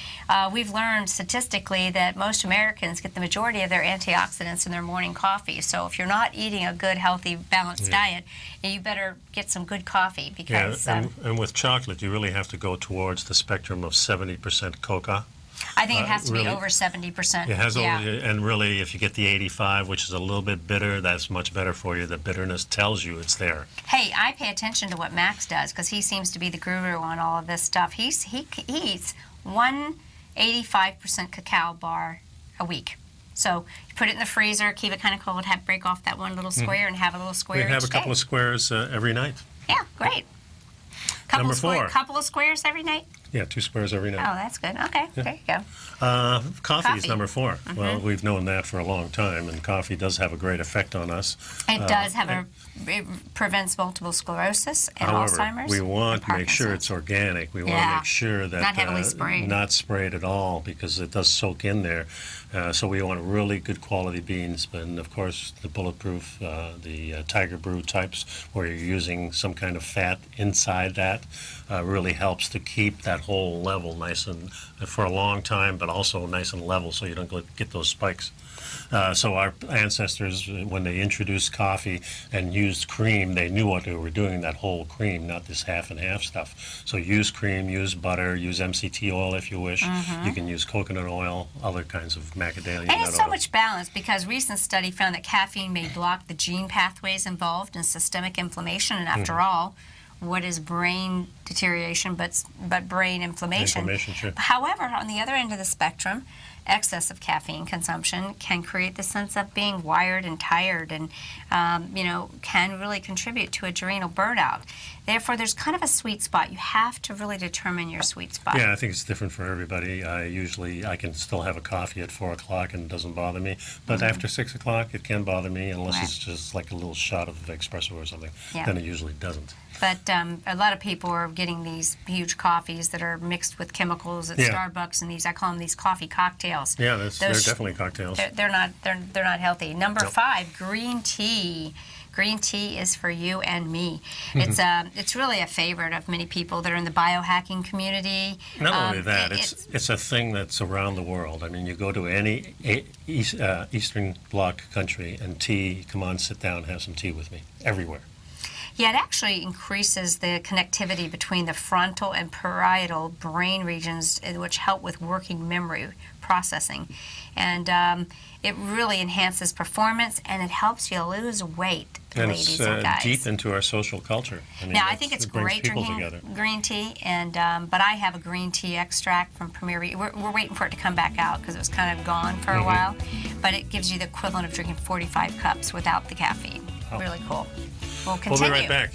Speaker 2: We've learned statistically that most Americans get the majority of their antioxidants in their morning coffee. So if you're not eating a good, healthy, balanced diet, you better get some good coffee. Because
Speaker 4: and with chocolate, you really have to go towards the spectrum of 70% cocoa.
Speaker 2: I think it has to
Speaker 4: really,
Speaker 2: be over 70%.
Speaker 4: It has and really, if you get the 85, which is a little bit bitter, that's much better for you. The bitterness tells you it's there.
Speaker 2: Hey, I pay attention to what Max does because he seems to be the guru on all of this stuff. He eats 185% cacao bar a week. So you put it in the freezer, keep it kind of cold, break off that one little square, and have a little square.
Speaker 4: We have a couple of squares every night.
Speaker 2: Yeah, great.
Speaker 4: Number 4.
Speaker 2: Couple of squares every night?
Speaker 4: Yeah, 2 squares every night.
Speaker 2: Oh, that's good. Okay, there you go.
Speaker 4: Coffee is number 4. Well, we've known that for a long time, and coffee does have a great effect on us.
Speaker 2: It does have it prevents multiple sclerosis and Alzheimer's.
Speaker 4: We want to make sure it's organic. We want to make sure that
Speaker 2: not heavily sprayed.
Speaker 4: Not sprayed at all, because it does soak in there. So we want really good quality beans, and of course the bulletproof, the Tiger Brew types, where you're using some kind of fat inside that, really helps to keep that whole level nice and for a long time, but also nice and level, so you don't get those spikes. So our ancestors, when they introduced coffee and used cream, they knew what they were doing, that whole cream, not this half and half stuff. So use cream, use butter, use MCT oil if you wish. You can use coconut oil, other kinds of macadamia nut oil.
Speaker 2: And it's so much balance, because recent study found that caffeine may block the gene pathways involved in systemic inflammation, and after all, what is brain deterioration but brain inflammation?
Speaker 4: Sure.
Speaker 2: However, on the other end of the spectrum, excess of caffeine consumption can create the sense of being wired and tired, and can really contribute to adrenal burnout. Therefore, there's kind of a sweet spot. You have to really determine your sweet spot.
Speaker 4: Yeah, I think it's different for everybody. I can still have a coffee at 4 o'clock and it doesn't bother me, but after 6 o'clock it can bother me, unless it's just like a little shot of espresso or something. Then it usually doesn't.
Speaker 2: But a lot of people are getting these huge coffees that are mixed with chemicals at Starbucks, and I call them these coffee cocktails.
Speaker 4: Yeah, they're definitely cocktails.
Speaker 2: They're not healthy. Number 5, green tea. Green tea is for you and me. It's really a favorite of many people that are in the biohacking community.
Speaker 4: Not only that, it's a thing that's around the world. I mean, you go to any Eastern Bloc country, and tea, come on, sit down, have some tea with me, everywhere.
Speaker 2: Yeah, it actually increases the connectivity between the frontal and parietal brain regions, which help with working memory processing. And it really enhances performance, and it helps you lose weight, ladies and guys.
Speaker 4: It's deep into our social culture.
Speaker 2: I think it's great drinking green tea, and but I have a green tea extract from Premier. We're waiting for it to come back out because it was kind of gone for a while, but it gives you the equivalent of drinking 45 cups without the caffeine. Really cool. We'll continue.
Speaker 4: We'll be right back.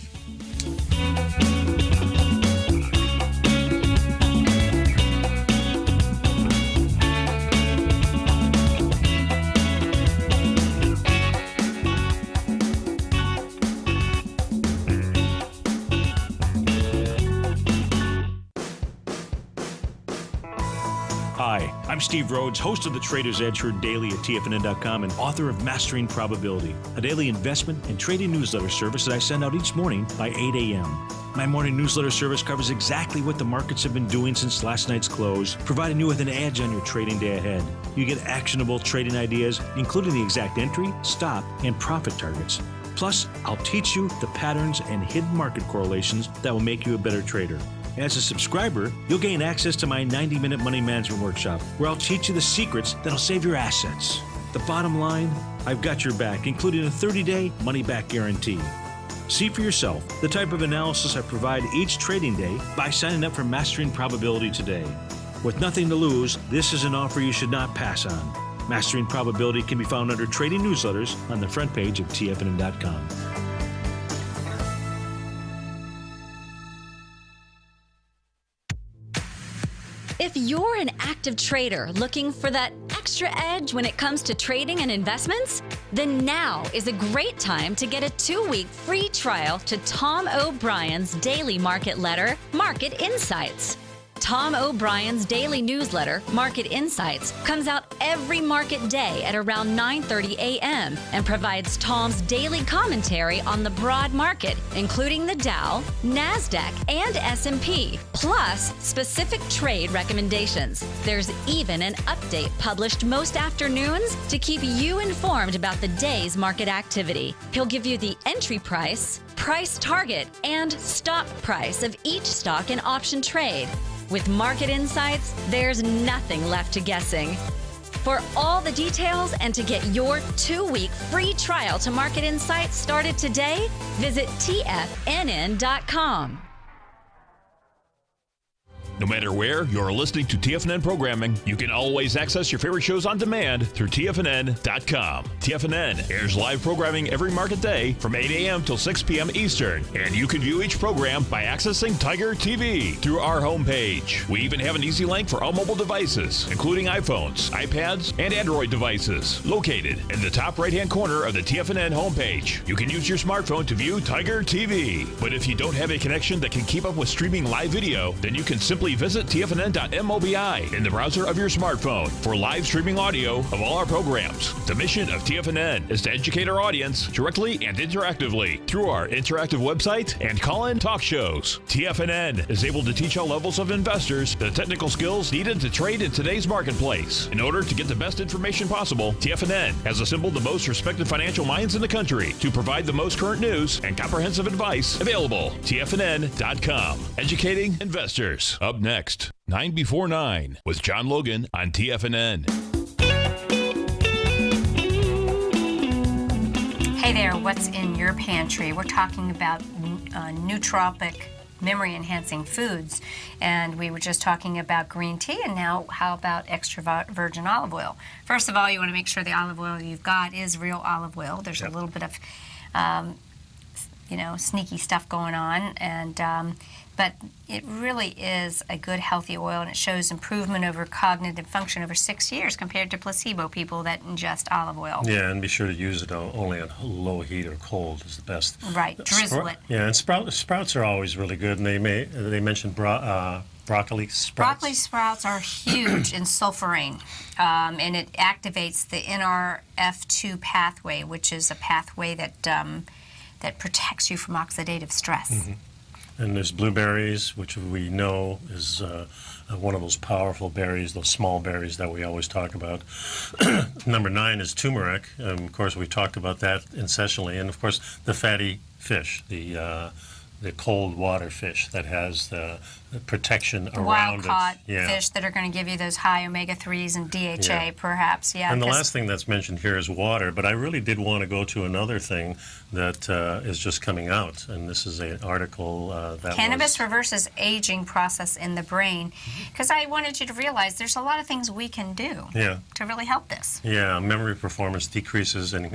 Speaker 8: Hi, I'm Steve Rhodes, host of the Trader's Edge, heard daily at TFNN.com and author of Mastering Probability, a daily investment and trading newsletter service that I send out each morning by 8 a.m. My morning newsletter service covers exactly what the markets have been doing since last night's close, providing you with an edge on your trading day ahead. You get actionable trading ideas, including the exact entry, stop, and profit targets. Plus, I'll teach you the patterns and hidden market correlations that will make you a better trader. As a subscriber, you'll gain access to my 90-minute money management workshop, where I'll teach you the secrets that'll save your assets. The bottom line, I've got your back, including a 30-day money-back guarantee. See for yourself the type of analysis I provide each trading day by signing up for Mastering Probability today. With nothing to lose, this is an offer you should not pass on. Mastering Probability can be found under Trading Newsletters on the front page of TFNN.com.
Speaker 7: If you're an active trader looking for that extra edge when it comes to trading and investments, then now is a great time to get a 2-week free trial to Tom O'Brien's daily market letter, Market Insights. Tom O'Brien's daily newsletter, Market Insights, comes out every market day at around 9:30 a.m. and provides Tom's daily commentary on the broad market, including the Dow, NASDAQ, and S&P, plus specific trade recommendations. There's even an update published most afternoons to keep you informed about the day's market activity. He'll give you the entry price, price target, and stop price of each stock and option trade. With Market Insights, there's nothing left to guessing. For all the details and to get your 2-week free trial to Market Insights started today, visit TFNN.com.
Speaker 1: No matter where you're listening to TFNN programming, you can always access your favorite shows on demand through TFNN.com. TFNN airs live programming every market day from 8 a.m. till 6 p.m. Eastern, and you can view each program by accessing Tiger TV through our homepage. We even have an easy link for all mobile devices, including iPhones, iPads, and Android devices, located in the top right-hand corner of the TFNN homepage. You can use your smartphone to view Tiger TV, but if you don't have a connection that can keep up with streaming live video, then you can simply visit tfnn.mobi in the browser of your smartphone for live streaming audio of all our programs. The mission of TFNN is to educate our audience directly and interactively through our interactive website and call-in talk shows. TFNN is able to teach all levels of investors the technical skills needed to trade in today's marketplace. In order to get the best information possible, TFNN has assembled the most respected financial minds in the country to provide the most current news and comprehensive advice available. TFNN.com. Educating investors. Up next, 9 before 9 with John Logan on TFNN.
Speaker 2: Hey there, what's in your pantry? We're talking about nootropic, memory-enhancing foods, and we were just talking about green tea, and now how about extra virgin olive oil? First of all, you want to make sure the olive oil you've got is real olive oil. There's a little bit of, sneaky stuff going on, and but it really is a good, healthy oil, and it shows improvement over cognitive function over 6 years compared to placebo people that ingest olive oil.
Speaker 4: Yeah, and be sure to use it only on low heat or cold is the best.
Speaker 2: Right, drizzle it.
Speaker 4: Yeah, and sprouts are always really good, and they mentioned broccoli sprouts.
Speaker 2: Broccoli sprouts are huge in sulforaphane, and it activates the NRF2 pathway, which is a pathway that protects you from oxidative stress.
Speaker 4: Mm-hmm. And there's blueberries, which we know is one of those powerful berries, those small berries that we always talk about. Number 9 is turmeric. Of course, we talked about that incessantly. And, of course, the fatty fish, the cold water fish that has the protection around it.
Speaker 2: Wild-caught fish that are going to give you those high omega-3s and DHA, perhaps. Yeah.
Speaker 4: And the last thing that's mentioned here is water, but I really did want to go to another thing that is just coming out, and this is an article that
Speaker 2: Cannabis reverses aging process in the brain, because I wanted you to realize there's a lot of things we can do to really help this.
Speaker 4: Yeah, memory performance decreases and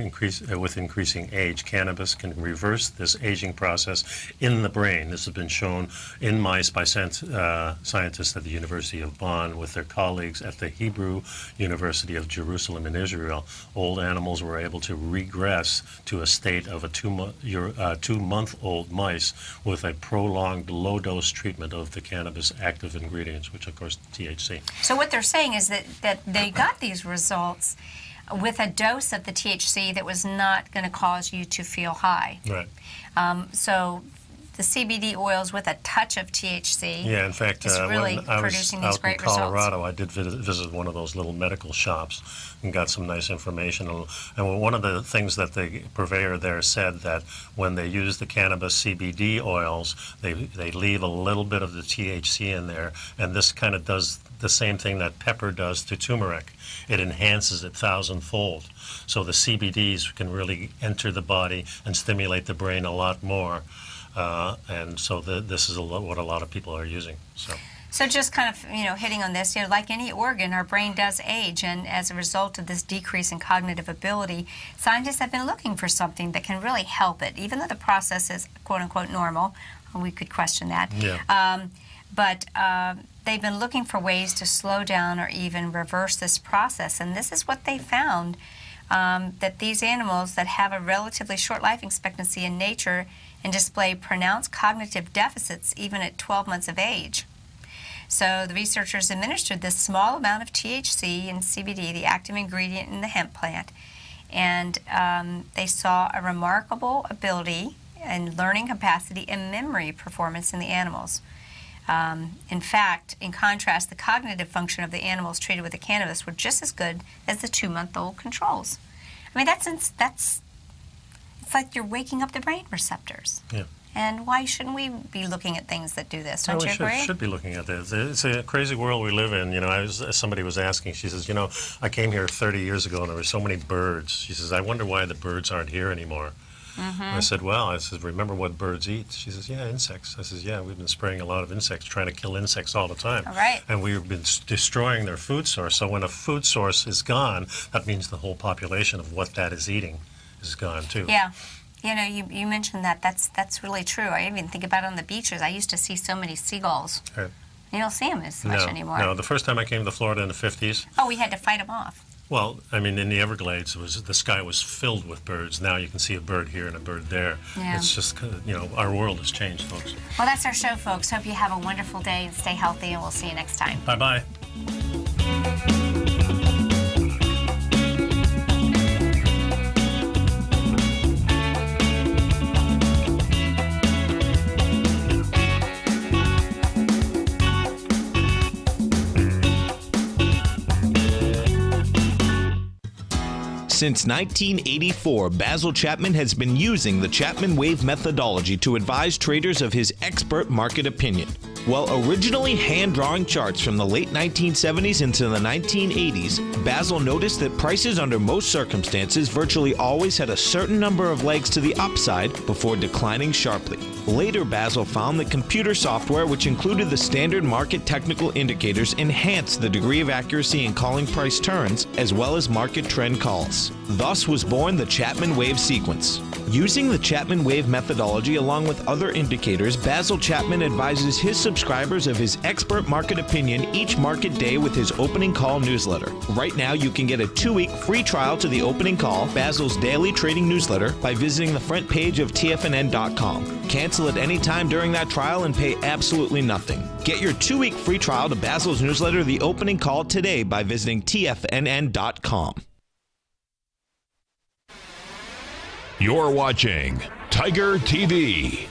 Speaker 4: with increasing age. Cannabis can reverse this aging process in the brain. This has been shown in mice by scientists at the University of Bonn with their colleagues at the Hebrew University of Jerusalem in Israel. Old animals were able to regress to a state of a 2-month-old mice with a prolonged low-dose treatment of the cannabis active ingredients, which of course THC.
Speaker 2: So what they're saying is that they got these results with a dose of the THC that was not going to cause you to feel high.
Speaker 4: Right.
Speaker 2: So the CBD oils with a touch of THC.
Speaker 4: Yeah, in fact,
Speaker 2: is really
Speaker 4: when I was
Speaker 2: producing these
Speaker 4: out
Speaker 2: great
Speaker 4: in Colorado,
Speaker 2: results.
Speaker 4: I did visit one of those little medical shops and got some nice information. And one of the things that the purveyor there said that when they use the cannabis CBD oils, they leave a little bit of the THC in there, and this kind of does the same thing that pepper does to turmeric. It enhances it 1,000-fold. So the CBDs can really enter the body and stimulate the brain a lot more. And so this is what a lot of people are using.
Speaker 2: So just kind of, hitting on this, like any organ, our brain does age, and as a result of this decrease in cognitive ability, scientists have been looking for something that can really help it, even though the process is quote-unquote normal. We could question that.
Speaker 4: Yeah.
Speaker 2: But they've been looking for ways to slow down or even reverse this process, and this is what they found, that these animals that have a relatively short life expectancy in nature and display pronounced cognitive deficits even at 12 months of age. So the researchers administered this small amount of THC and CBD, the active ingredient in the hemp plant, and they saw a remarkable ability and learning capacity and memory performance in the animals. In fact, in contrast, the cognitive function of the animals treated with the cannabis were just as good as the 2-month-old controls. I mean, it's like you're waking up the brain receptors.
Speaker 4: Yeah.
Speaker 2: And why shouldn't we be looking at things that do this? Don't you agree?
Speaker 4: We should be looking at this. It's a crazy world we live in. Somebody was asking, she says, I came here 30 years ago and there were so many birds. She says, I wonder why the birds aren't here anymore. Mm-hmm. I said, remember what birds eat? She says, yeah, insects. I says, yeah, we've been spraying a lot of insects, trying to kill insects all the time.
Speaker 2: All right.
Speaker 4: And we've been destroying their food source. So when a food source is gone, that means the whole population of what that is eating is gone too.
Speaker 2: Yeah. You mentioned that. That's really true. I even think about it on the beaches. I used to see so many seagulls.
Speaker 4: Right.
Speaker 2: You don't see them as much anymore.
Speaker 4: No, the first time I came to Florida in the 50s.
Speaker 2: Oh, we had to fight them off.
Speaker 4: Well, I mean, in the Everglades, the sky was filled with birds. Now you can see a bird here and a bird there.
Speaker 2: Yeah.
Speaker 4: It's just, our world has changed, folks.
Speaker 2: Well, that's our show, folks. Hope you have a wonderful day and stay healthy, and we'll see you next time.
Speaker 4: Bye-bye.
Speaker 6: Since 1984, Basil Chapman has been using the Chapman Wave methodology to advise traders of his expert market opinion. While originally hand-drawing charts from the late 1970s into the 1980s, Basil noticed that prices under most circumstances virtually always had a certain number of legs to the upside before declining sharply. Later, Basil found that computer software, which included the standard market technical indicators, enhanced the degree of accuracy in calling price turns, as well as market trend calls. Thus was born the Chapman Wave sequence. Using the Chapman Wave methodology along with other indicators, Basil Chapman advises his subscribers of his expert market opinion each market day with his opening call newsletter. Right now, you can get a 2-week free trial to the opening call, Basil's daily trading newsletter, by visiting the front page of TFNN.com. Cancel at any time during that trial and pay absolutely nothing. Get your 2-week free trial to Basil's newsletter, The Opening Call, today by visiting TFNN.com.
Speaker 1: You're watching Tiger TV.